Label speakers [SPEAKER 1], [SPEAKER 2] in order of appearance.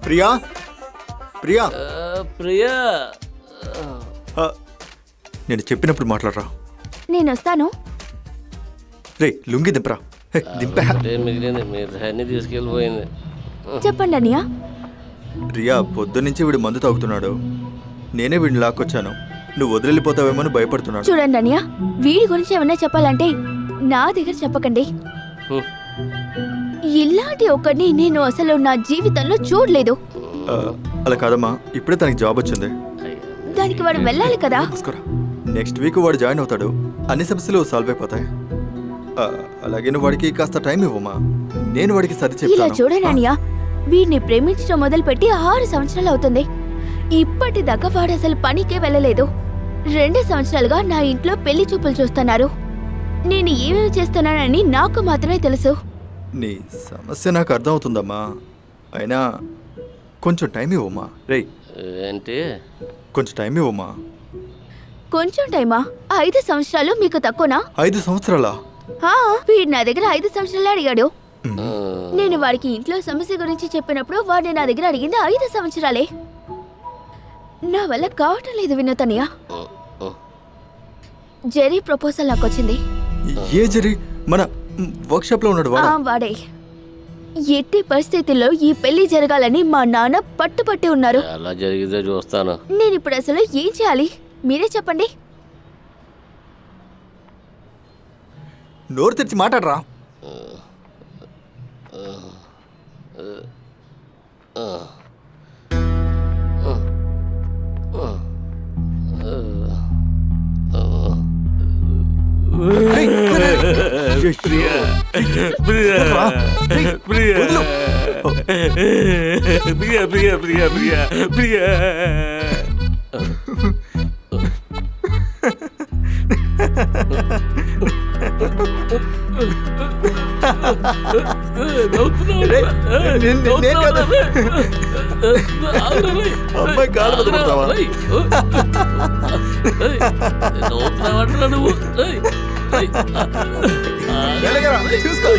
[SPEAKER 1] ప్రియా ప్రియా
[SPEAKER 2] ప్రియా
[SPEAKER 1] నేను చెప్పినప్పుడు మాట్లాడరా.
[SPEAKER 3] నేను వస్తాను.
[SPEAKER 1] రే లుంగి దింపరా. దింపా.
[SPEAKER 2] మిగిలింది మీరు తీసుకెళ్ళిపోయింది.
[SPEAKER 3] చెప్పండి అన్నయ్య.
[SPEAKER 1] రియా పొద్దున్నుంచి వీడు మందు తాగుతున్నాడు. నేనే వీడిని లాక్కొచ్చాను. నువ్వు వదిలిపోతావేమో అని భయపడుతున్నాడు.
[SPEAKER 3] చూడండి అన్నయ్య, వీడి గురించి ఏమన్నా చెప్పాలంటే నా దగ్గర చెప్పకండి. ఇలాంటి ఒకరిని నేను అసలు నా జీవితంలో చూడలేదు.
[SPEAKER 1] అలా కాదమ్మా, ఇప్పుడే తనకి జాబ్ వచ్చింది.
[SPEAKER 3] దానికి వాడు వెళ్ళాలి కదా.
[SPEAKER 1] నెక్స్ట్ వీక్ వాడు జాయిన్ అవుతాడు. అన్ని సమస్యలు సాల్వ్ అయిపోతాయి. అలాగే నువ్వు వాడికి కాస్త టైం ఇవ్వమా. నేను వాడికి సర్ది
[SPEAKER 3] ఇలా
[SPEAKER 1] చెప్తాను.
[SPEAKER 3] చూడండి అన్నయ్య, వీడిని ప్రేమించడం మొదలుపెట్టి 6 సంవత్సరాలు అవుతుంది. ఇప్పటిదాకా వాడు అసలు పనికే వెళ్ళలేదు. 2 సంవత్సరాలుగా నా ఇంట్లో పెళ్లి చూపులు చూస్తున్నారు. నేను ఏమేమి చేస్తున్నానని నాకు మాత్రమే తెలుసు.
[SPEAKER 1] నీ సమస్య నాకు అర్థం అవుతుందమ్మా. అయినా కొంచెం టైం ఇవ్వమ్మా. రేయ్
[SPEAKER 2] ఏంటి
[SPEAKER 1] కొంచెం టైం ఇవ్వమ్మా.
[SPEAKER 3] కొంచెం టైమా? 5 సంవత్సరాలు మీకు తక్కువనా?
[SPEAKER 1] 5 సంవత్సరాలా?
[SPEAKER 3] వీడు నా దగ్గర 5 సంవత్సరాలు అడిగాడు. నేను వాడికి ఇంట్లో సమస్య గురించి చెప్పినప్పుడు వాడు నా దగ్గర అడిగింది 5 సంవత్సరాలే. నా వల్ల కావటం లేదు వినోదన్నయ్య. జెరీ ప్రపోజల్ నాకు వచ్చింది.
[SPEAKER 1] ఏ జెరీ? మన వర్క్షాప్ లో ఉన్నాడు వాడా?
[SPEAKER 3] వాడే. ఎట్టి పరిస్థితుల్లో ఈ పెళ్లి జరగాలని మా నాన్న పట్టుపట్టి ఉన్నారు.
[SPEAKER 2] అలా జరిగితే చూస్తాను.
[SPEAKER 3] నేను ఇప్పుడు అసలు ఏం చేయాలి మీరే చెప్పండి.
[SPEAKER 1] నోరు తెరిచి మాట్లాడరా.
[SPEAKER 2] ప్రియా ప్రియా ప్రియా ప్రియా ప్రియా ప్రియా ప్రియా ప్రియా
[SPEAKER 1] అమ్మాయి కాలు మీద పడతావా?
[SPEAKER 2] నువ్వు
[SPEAKER 1] చూసుకో.